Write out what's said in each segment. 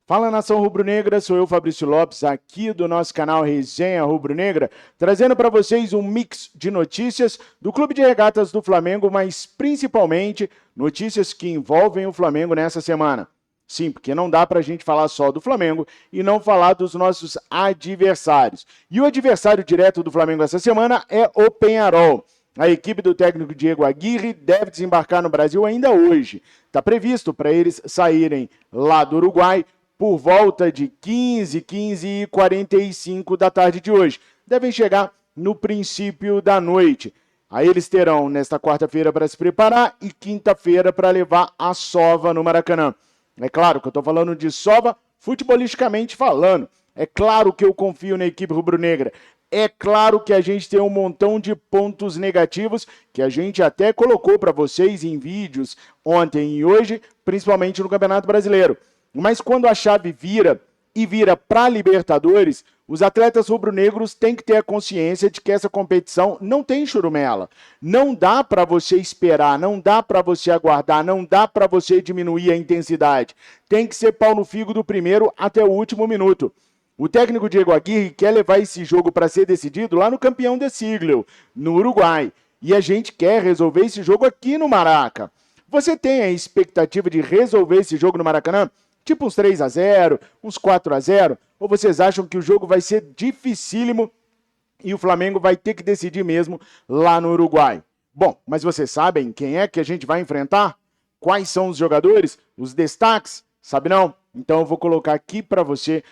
Fala, nação rubro-negra, sou eu, Fabrício Lopes, aqui do nosso canal Resenha Rubro-Negra, trazendo para vocês um mix de notícias do Clube de Regatas do Flamengo, mas principalmente notícias que envolvem o Flamengo nessa semana. Sim, porque não dá para a gente falar só do Flamengo e não falar dos nossos adversários. E o adversário direto do Flamengo essa semana é o Peñarol. A equipe do técnico Diego Aguirre deve desembarcar no Brasil ainda hoje. Está previsto para eles saírem lá do Uruguai por volta de 15h45 da tarde de hoje. Devem chegar no princípio da noite. Aí eles terão nesta quarta-feira para se preparar e quinta-feira para levar a sova no Maracanã. É claro que eu estou falando de sova futebolisticamente falando. É claro que eu confio na equipe rubro-negra. É claro que a gente tem um montão de pontos negativos que a gente até colocou para vocês em vídeos ontem e hoje, principalmente no Campeonato Brasileiro. Mas quando a chave vira e vira para a Libertadores, os atletas rubro-negros têm que ter a consciência de que essa competição não tem churumela. Não dá para você esperar, não dá para você aguardar, não dá para você diminuir a intensidade. Tem que ser pau no figo do primeiro até o último minuto. O técnico Diego Aguirre quer levar esse jogo para ser decidido lá no campeão de siglo, no Uruguai. E a gente quer resolver esse jogo aqui no Maraca. Você tem a expectativa de resolver esse jogo no Maracanã? Tipo uns 3-0, uns 4-0? Ou vocês acham que o jogo vai ser dificílimo e o Flamengo vai ter que decidir mesmo lá no Uruguai? Bom, mas vocês sabem quem é que a gente vai enfrentar? Quais são os jogadores? Os destaques? Sabe não? Então eu vou colocar aqui para você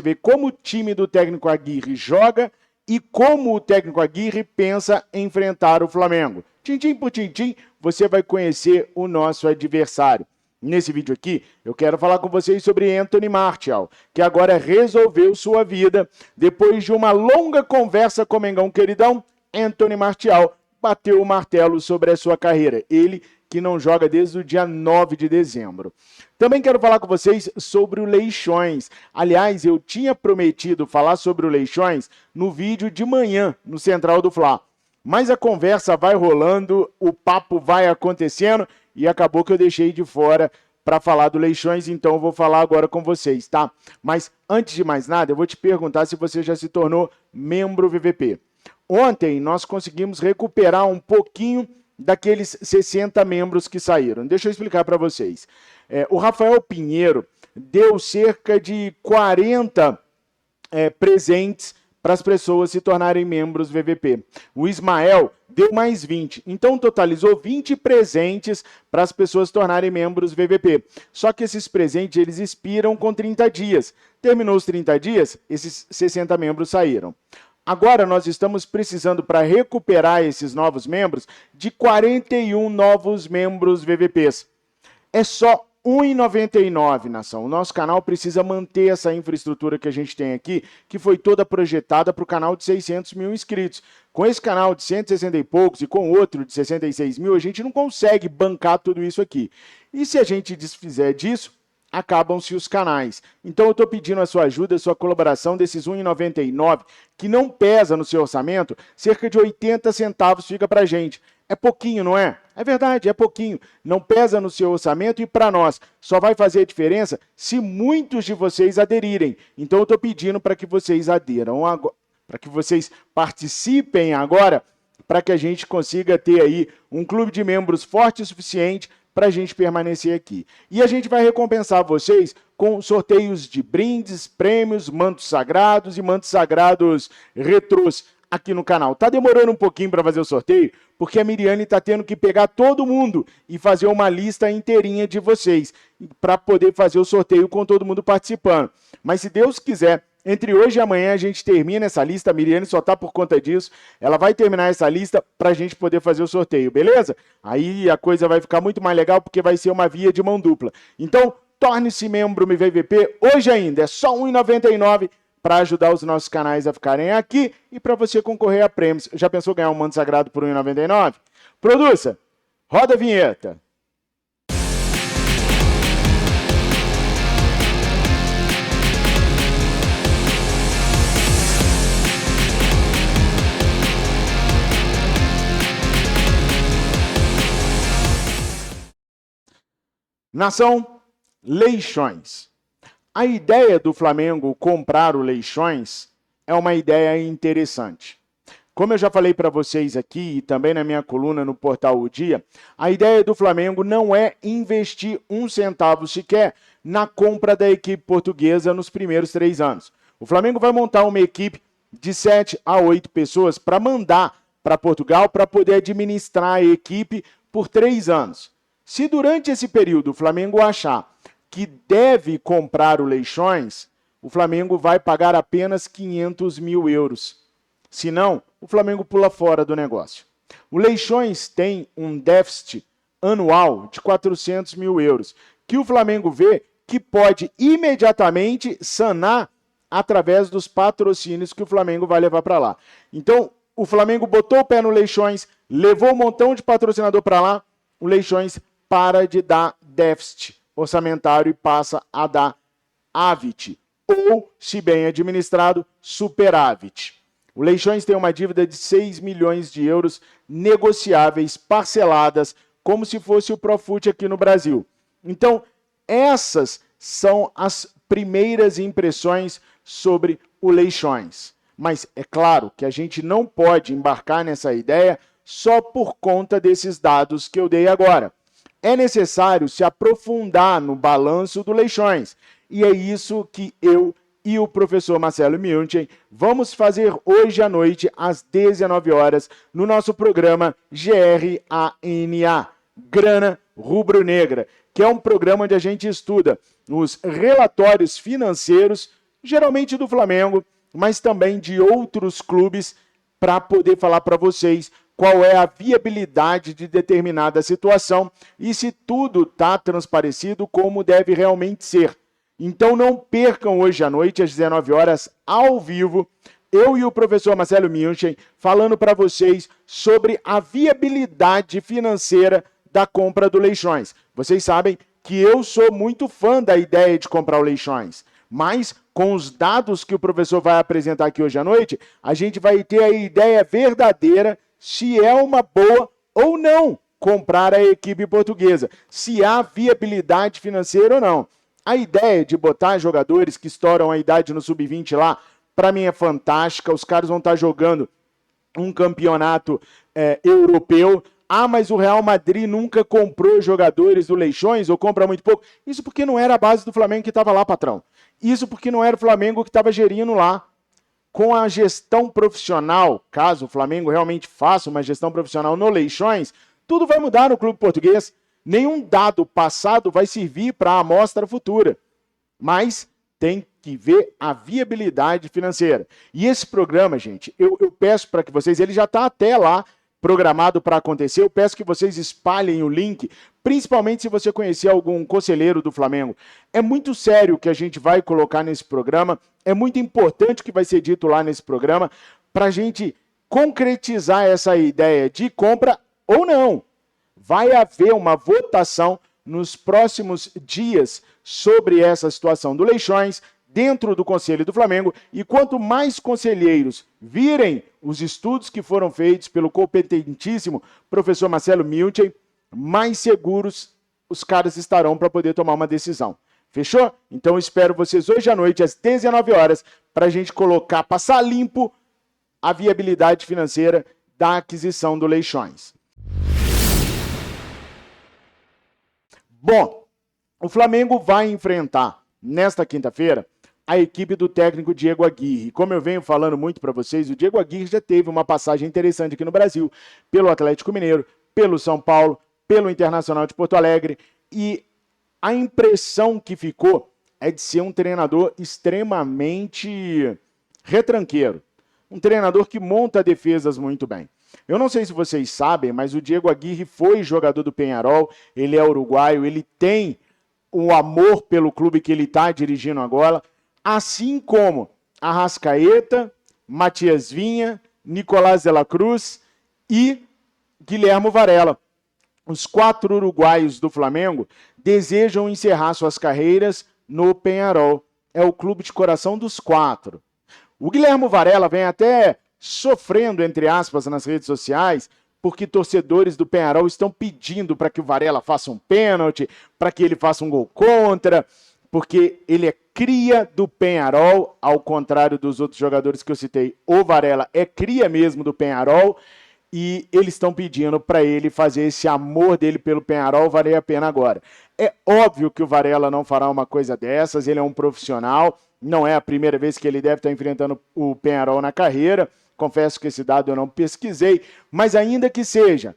ver como o time do técnico Aguirre joga e como o técnico Aguirre pensa enfrentar o Flamengo. Tintim por tintim, você vai conhecer o nosso adversário. Nesse vídeo aqui, eu quero falar com vocês sobre Anthony Martial, que agora resolveu sua vida. Depois de uma longa conversa com o Mengão queridão, Anthony Martial bateu o martelo sobre a sua carreira. Ele que não joga desde o dia 9 de dezembro. Também quero falar com vocês sobre o Leixões. Aliás, eu tinha prometido falar sobre o Leixões no vídeo de manhã, no Central do Fla. Mas a conversa vai rolando, o papo vai acontecendo e acabou que eu deixei de fora para falar do Leixões, então eu vou falar agora com vocês, tá? Mas antes de mais nada, eu vou te perguntar se você já se tornou membro VVP. Ontem nós conseguimos recuperar um pouquinho daqueles 60 membros que saíram. Deixa eu explicar para vocês. O Rafael Pinheiro deu cerca de 40 presentes para as pessoas se tornarem membros VVP. O Ismael deu mais 20. Então, totalizou 20 presentes para as pessoas se tornarem membros VVP. Só que esses presentes, eles expiram com 30 dias. Terminou os 30 dias, esses 60 membros saíram. Agora, nós estamos precisando, para recuperar esses novos membros, de 41 novos membros VVPs. É só R$ 1,99, nação. O nosso canal precisa manter essa infraestrutura que a gente tem aqui, que foi toda projetada para o canal de 600 mil inscritos. Com esse canal de 160 e poucos e com outro de 66 mil, a gente não consegue bancar tudo isso aqui. E se a gente desfizer disso, acabam-se os canais. Então eu estou pedindo a sua ajuda, a sua colaboração desses R$ 1,99, que não pesa no seu orçamento, cerca de 80 centavos fica para a gente. É pouquinho, não é? É verdade, é pouquinho. Não pesa no seu orçamento e para nós só vai fazer a diferença se muitos de vocês aderirem. Então eu estou pedindo para que vocês aderam agora, para que vocês participem agora, para que a gente consiga ter aí um clube de membros forte o suficiente para a gente permanecer aqui. E a gente vai recompensar vocês com sorteios de brindes, prêmios, mantos sagrados e mantos sagrados retrôs aqui no canal. Tá demorando um pouquinho para fazer o sorteio, porque a Miriane tá tendo que pegar todo mundo e fazer uma lista inteirinha de vocês, para poder fazer o sorteio com todo mundo participando. Mas se Deus quiser, entre hoje e amanhã a gente termina essa lista, a Miriane só tá por conta disso, ela vai terminar essa lista para a gente poder fazer o sorteio, beleza? Aí a coisa vai ficar muito mais legal, porque vai ser uma via de mão dupla. Então, torne-se membro MVVP hoje ainda, é só R$ 1,99 para ajudar os nossos canais a ficarem aqui e para você concorrer a prêmios. Já pensou ganhar um manto sagrado por R$ 1,99? Produça, roda a vinheta. Nação Leixões. A ideia do Flamengo comprar o Leixões é uma ideia interessante. Como eu já falei para vocês aqui e também na minha coluna no portal O Dia, a ideia do Flamengo não é investir um centavo sequer na compra da equipe portuguesa nos primeiros 3 anos. O Flamengo vai montar uma equipe de 7 a 8 pessoas para mandar para Portugal para poder administrar a equipe por 3 anos. Se durante esse período o Flamengo achar que deve comprar o Leixões, o Flamengo vai pagar apenas 500 mil euros. Se não, o Flamengo pula fora do negócio. O Leixões tem um déficit anual de 400 mil euros, que o Flamengo vê que pode imediatamente sanar através dos patrocínios que o Flamengo vai levar para lá. Então, o Flamengo botou o pé no Leixões, levou um montão de patrocinador para lá, o Leixões para de dar déficit orçamentário e passa a dar AVIT, ou, se bem administrado, superávit. O Leixões tem uma dívida de 6 milhões de euros negociáveis, parceladas, como se fosse o Profut aqui no Brasil. Então, essas são as primeiras impressões sobre o Leixões. Mas é claro que a gente não pode embarcar nessa ideia só por conta desses dados que eu dei agora. É necessário se aprofundar no balanço do Leixões. E é isso que eu e o professor Marcelo Milchen vamos hoje à noite, às 19 horas, no nosso programa GRANA, Grana Rubro-Negra, que é um programa onde a gente estuda os relatórios financeiros, geralmente do Flamengo, mas também de outros clubes, para poder falar para vocês qual é a viabilidade de determinada situação e se tudo está transparecido como deve realmente ser. Então não percam hoje à noite, às 19 horas, ao vivo, eu e o professor Marcelo Milchen falando para vocês sobre a viabilidade financeira da compra do Leixões. Vocês sabem que eu sou muito fã da ideia de comprar o Leixões, mas com os dados que o professor vai apresentar aqui hoje à noite, a gente vai ter a ideia verdadeira se é uma boa ou não comprar a equipe portuguesa, se há viabilidade financeira ou não. A ideia de botar jogadores que estouram a idade no sub-20 lá, para mim é fantástica. Os caras vão estar jogando um campeonato europeu. Ah, mas o Real Madrid nunca comprou jogadores do Leixões ou compra muito pouco. Isso porque não era a base do Flamengo que estava lá, patrão. Isso porque não era o Flamengo que estava gerindo lá. Com a gestão profissional, caso o Flamengo realmente faça uma gestão profissional no Leixões, tudo vai mudar no clube português. Nenhum dado passado vai servir para a amostra futura, mas tem que ver a viabilidade financeira. E esse programa, gente, eu peço para que vocês, ele já está até lá programado para acontecer, eu peço que vocês espalhem o link, principalmente se você conhecer algum conselheiro do Flamengo. É muito sério o que a gente vai colocar nesse programa, é muito importante o que vai ser dito lá nesse programa, para a gente concretizar essa ideia de compra ou não. Vai haver uma votação nos próximos dias sobre essa situação do Leixões dentro do Conselho do Flamengo, e quanto mais conselheiros virem os estudos que foram feitos pelo competentíssimo professor Marcelo Milchen, mais seguros os caras estarão para poder tomar uma decisão. Fechou? Então espero vocês hoje à noite às 19 horas para a gente passar limpo a viabilidade financeira da aquisição do Leixões. Bom, o Flamengo vai enfrentar, nesta quinta-feira, a equipe do técnico Diego Aguirre. Como eu venho falando muito para vocês, o Diego Aguirre já teve uma passagem interessante aqui no Brasil, pelo Atlético Mineiro, pelo São Paulo, pelo Internacional de Porto Alegre, e a impressão que ficou é de ser um treinador extremamente retranqueiro, um treinador que monta defesas muito bem. Eu não sei se vocês sabem, mas o Diego Aguirre foi jogador do Peñarol, ele é uruguaio, ele tem o amor pelo clube que ele está dirigindo agora, assim como Arrascaeta, Matias Vinha, Nicolás de la Cruz e Guilherme Varela. Os 4 uruguaios do Flamengo desejam encerrar suas carreiras no Peñarol. É o clube de coração dos 4. O Guilherme Varela vem até sofrendo, entre aspas, nas redes sociais, porque torcedores do Peñarol estão pedindo para que o Varela faça um pênalti, para que ele faça um gol contra, porque ele é cria do Peñarol, ao contrário dos outros jogadores que eu citei, o Varela é cria mesmo do Peñarol, e eles estão pedindo para ele fazer esse amor dele pelo Peñarol valer a pena agora. É óbvio que o Varela não fará uma coisa dessas, ele é um profissional, não é a primeira vez que ele deve estar enfrentando o Peñarol na carreira, confesso que esse dado eu não pesquisei, mas ainda que seja,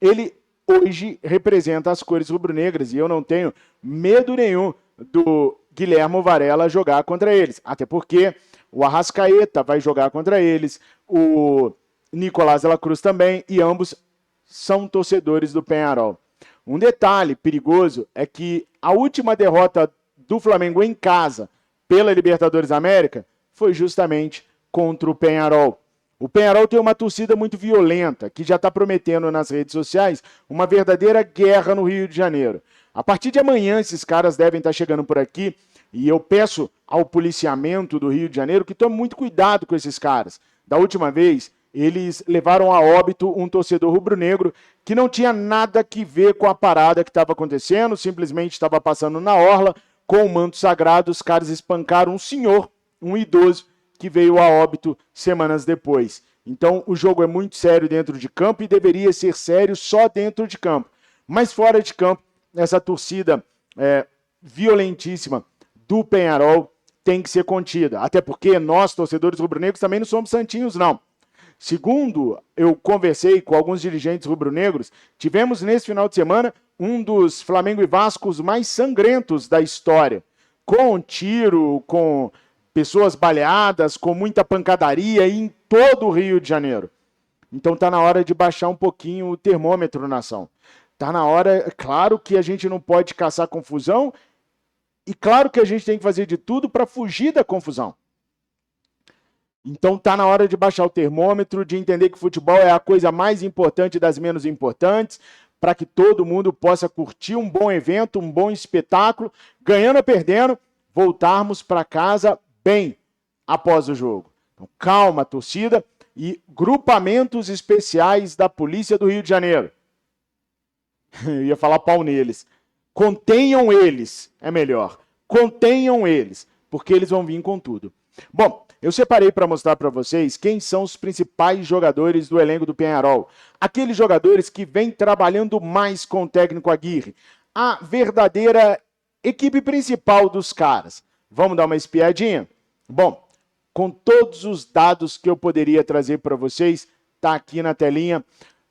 ele hoje representa as cores rubro-negras e eu não tenho medo nenhum do Guilherme Varela jogar contra eles, até porque o Arrascaeta vai jogar contra eles, o Nicolás de la Cruz também, e ambos são torcedores do Peñarol. Um detalhe perigoso é que a última derrota do Flamengo em casa pela Libertadores da América foi justamente contra o Peñarol. O Peñarol tem uma torcida muito violenta, que já está prometendo nas redes sociais uma verdadeira guerra no Rio de Janeiro. A partir de amanhã, esses caras devem estar chegando por aqui, e eu peço ao policiamento do Rio de Janeiro que tome muito cuidado com esses caras. Da última vez, eles levaram a óbito um torcedor rubro-negro que não tinha nada que ver com a parada que estava acontecendo, simplesmente estava passando na orla com o manto sagrado. Os caras espancaram um senhor, um idoso, que veio a óbito semanas depois. Então o jogo é muito sério dentro de campo e deveria ser sério só dentro de campo. Mas fora de campo, essa torcida violentíssima do Peñarol tem que ser contida. Até porque nós, torcedores rubro-negros, também não somos santinhos, não. Segundo eu conversei com alguns dirigentes rubro-negros, tivemos nesse final de semana um dos Flamengo e Vascos mais sangrentos da história. Com tiro, com pessoas baleadas, com muita pancadaria em todo o Rio de Janeiro. Então tá na hora de baixar um pouquinho o termômetro, nação. Tá na hora, claro que a gente não pode caçar confusão e claro que a gente tem que fazer de tudo para fugir da confusão. Então tá na hora de baixar o termômetro, de entender que futebol é a coisa mais importante das menos importantes, para que todo mundo possa curtir um bom evento, um bom espetáculo, ganhando ou perdendo, voltarmos para casa bem após o jogo. Então, calma, torcida, e grupamentos especiais da Polícia do Rio de Janeiro. Eu ia falar pau neles. Contenham eles, é melhor. Contenham eles, porque eles vão vir com tudo. Bom, eu separei para mostrar para vocês quem são os principais jogadores do elenco do Peñarol. Aqueles jogadores que vêm trabalhando mais com o técnico Aguirre. A verdadeira equipe principal dos caras. Vamos dar uma espiadinha? Bom, com todos os dados que eu poderia trazer para vocês, tá aqui na telinha.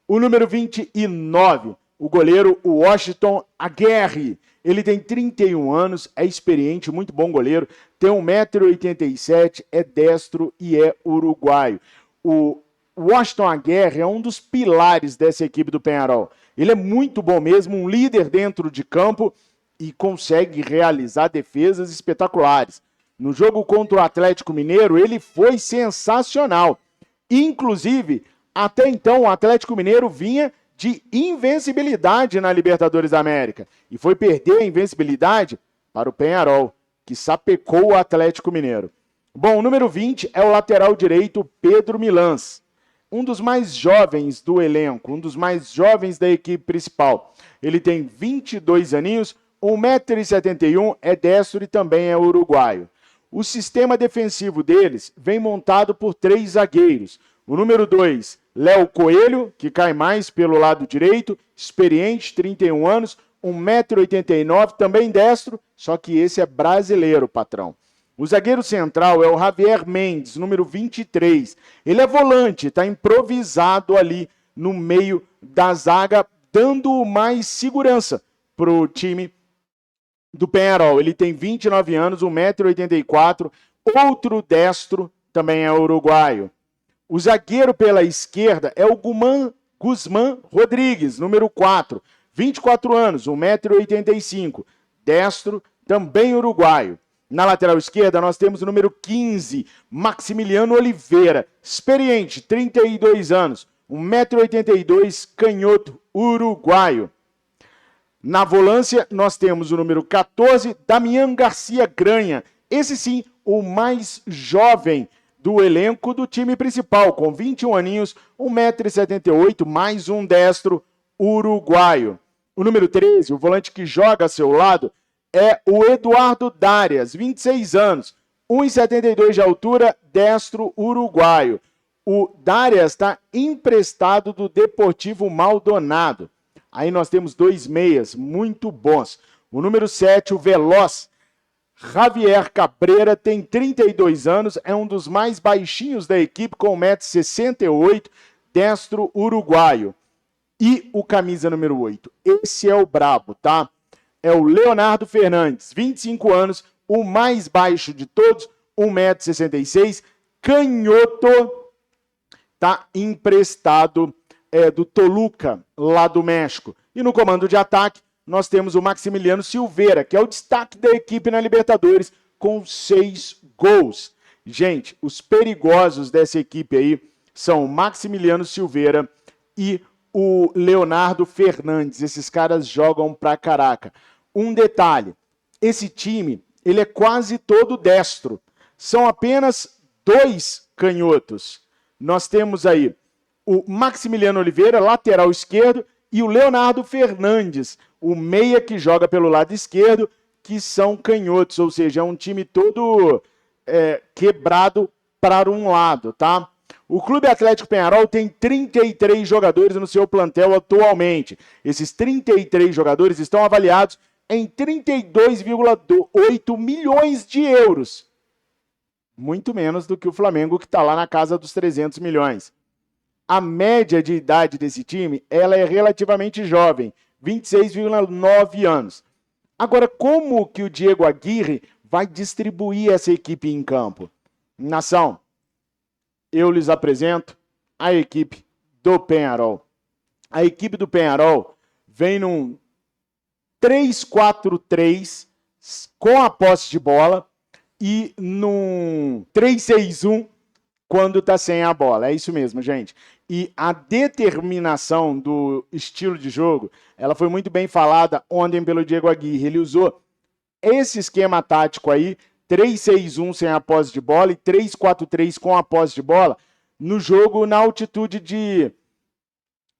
O número 29, o goleiro Washington Aguirre. Ele tem 31 anos, é experiente, muito bom goleiro, tem 1,87 m, é destro e é uruguaio. O Washington Aguirre é um dos pilares dessa equipe do Peñarol. Ele é muito bom mesmo, um líder dentro de campo e consegue realizar defesas espetaculares. No jogo contra o Atlético Mineiro, ele foi sensacional. Inclusive, até então, o Atlético Mineiro vinha de invencibilidade na Libertadores da América e foi perder a invencibilidade para o Peñarol, que sapecou o Atlético Mineiro. Bom, o número 20 é o lateral direito Pedro Milans, um dos mais jovens do elenco, um dos mais jovens da equipe principal. Ele tem 22 aninhos, 1,71 m, é destro e também é uruguaio. O sistema defensivo deles vem montado por 3 zagueiros. O número 2, Léo Coelho, que cai mais pelo lado direito, experiente, 31 anos, 1,89 m, também destro, só que esse é brasileiro, patrão. O zagueiro central é o Javier Mendes, número 23. Ele é volante, está improvisado ali no meio da zaga, dando mais segurança para o time do Peñarol. Ele tem 29 anos, 1,84 m, outro destro, também é uruguaio. O zagueiro pela esquerda é o Guzmán Rodrigues, número 4, 24 anos, 1,85 m, destro, também uruguaio. Na lateral esquerda nós temos o número 15, Maximiliano Oliveira, experiente, 32 anos, 1,82 m, canhoto, uruguaio. Na volância nós temos o número 14, Damián Garcia Granha, esse sim, o mais jovem do elenco do time principal, com 21 aninhos, 1,78 m, mais um destro uruguaio. O número 13, o volante que joga a seu lado, é o Eduardo Darias, 26 anos, 1,72 de altura, destro uruguaio. O Darias está emprestado do Deportivo Maldonado. Aí nós temos 2 meias muito bons. O número 7, o veloz Javier Cabrera, tem 32 anos, é um dos mais baixinhos da equipe, com 1,68 m, destro uruguaio. E o camisa número 8, esse é o brabo, tá? É o Leonardo Fernandes, 25 anos, o mais baixo de todos, 1,66 m, canhoto, tá emprestado do Toluca, lá do México. E no comando de ataque, nós temos o Maximiliano Silveira, que é o destaque da equipe na Libertadores, com 6 gols. Gente, os perigosos dessa equipe aí são o Maximiliano Silveira e o Leonardo Fernandes. Esses caras jogam pra caraca. Um detalhe, esse time, ele é quase todo destro. São apenas 2 canhotos. Nós temos aí o Maximiliano Oliveira, lateral esquerdo, e o Leonardo Fernandes, o meia que joga pelo lado esquerdo, que são canhotos, ou seja, é um time todo quebrado para um lado, tá? O Clube Atlético Peñarol tem 33 jogadores no seu plantel atualmente. Esses 33 jogadores estão avaliados em 32,8 milhões de euros. Muito menos do que o Flamengo, que está lá na casa dos 300 milhões. A média de idade desse time, ela é relativamente jovem, 26,9 anos. Agora, como que o Diego Aguirre vai distribuir essa equipe em campo? Nação, eu lhes apresento a equipe do Peñarol. A equipe do Peñarol vem num 3-4-3 com a posse de bola e num 3-6-1 quando está sem a bola. É isso mesmo, gente. E a determinação do estilo de jogo, ela foi muito bem falada ontem pelo Diego Aguirre. Ele usou esse esquema tático aí, 3-6-1 sem a posse de bola e 3-4-3 com a posse de bola, no jogo na altitude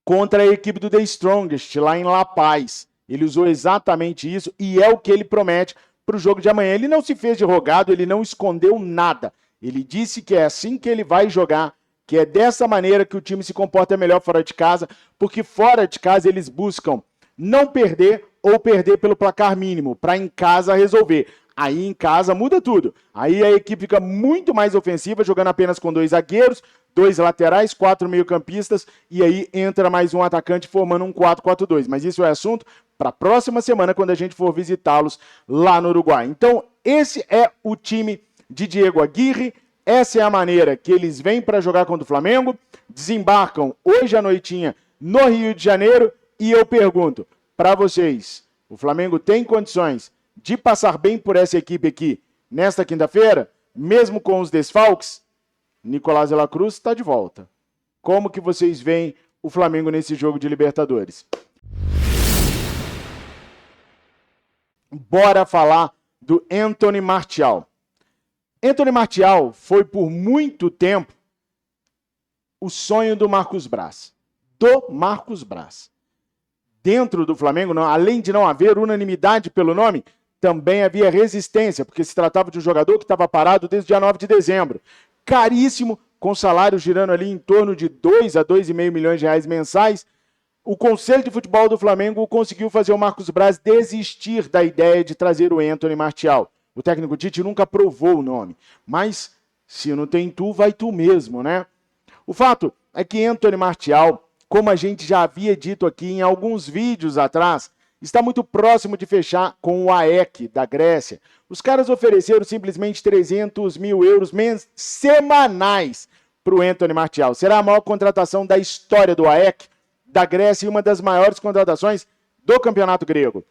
contra a equipe do The Strongest, lá em La Paz. Ele usou exatamente isso e é o que ele promete para o jogo de amanhã. Ele não se fez de rogado, ele não escondeu nada. Ele disse que é assim que ele vai jogar, que é dessa maneira que o time se comporta melhor fora de casa, porque fora de casa eles buscam não perder ou perder pelo placar mínimo, para em casa resolver. Aí em casa muda tudo. Aí a equipe fica muito mais ofensiva, jogando apenas com 2 zagueiros, 2 laterais, 4 meio-campistas, e aí entra mais um atacante formando um 4-4-2. Mas isso é assunto para a próxima semana, quando a gente for visitá-los lá no Uruguai. Então, esse é o time de Diego Aguirre. Essa é a maneira que eles vêm para jogar contra o Flamengo. Desembarcam hoje à noitinha no Rio de Janeiro. E eu pergunto para vocês, o Flamengo tem condições de passar bem por essa equipe aqui nesta quinta-feira, mesmo com os desfalques? Nicolás de la Cruz está de volta. Como que vocês veem o Flamengo nesse jogo de Libertadores? Bora falar do Anthony Martial. Anthony Martial foi por muito tempo o sonho do Marcos Braz. Dentro do Flamengo, além de não haver unanimidade pelo nome, também havia resistência, porque se tratava de um jogador que estava parado desde o dia 9 de dezembro. Caríssimo, com salário girando ali em torno de 2 a 2,5 milhões de reais mensais. O Conselho de Futebol do Flamengo conseguiu fazer o Marcos Braz desistir da ideia de trazer o Anthony Martial. O técnico Tite nunca aprovou o nome. Mas, se não tem tu, vai tu mesmo, né? O fato é que Anthony Martial, como a gente já havia dito aqui em alguns vídeos atrás, está muito próximo de fechar com o AEK da Grécia. Os caras ofereceram simplesmente 300 mil euros semanais para o Anthony Martial. Será a maior contratação da história do AEK da Grécia e uma das maiores contratações do campeonato grego.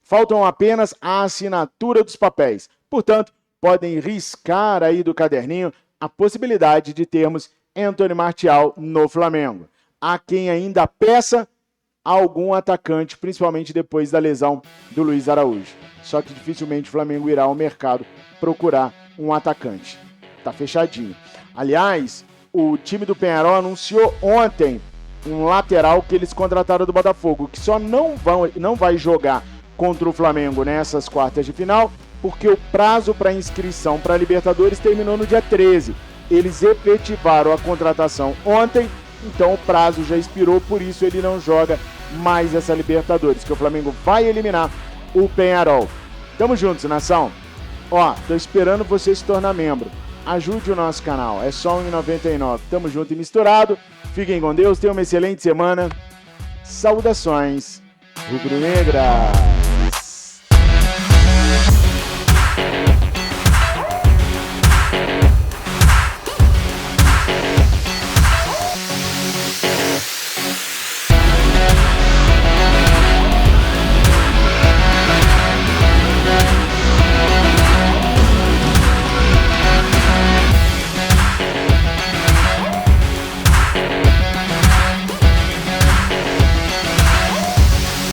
Faltam apenas a assinatura dos papéis. Portanto, podem riscar aí do caderninho a possibilidade de termos Anthony Martial no Flamengo. Há quem ainda peça algum atacante, principalmente depois da lesão do Luiz Araújo. Só que dificilmente o Flamengo irá ao mercado procurar um atacante. Tá fechadinho. Aliás, o time do Peñarol anunciou ontem um lateral que eles contrataram do Botafogo, que só não vai jogar contra o Flamengo nessas quartas de final, porque o prazo para inscrição para a Libertadores terminou no dia 13. Eles efetivaram a contratação ontem, então o prazo já expirou, por isso ele não joga mais essa Libertadores, que o Flamengo vai eliminar o Peñarol. Tamo juntos, nação. Ó, tô esperando você se tornar membro. Ajude o nosso canal, é só R$1,99. Tamo junto e misturado. Fiquem com Deus, tenham uma excelente semana. Saudações rubro-negra.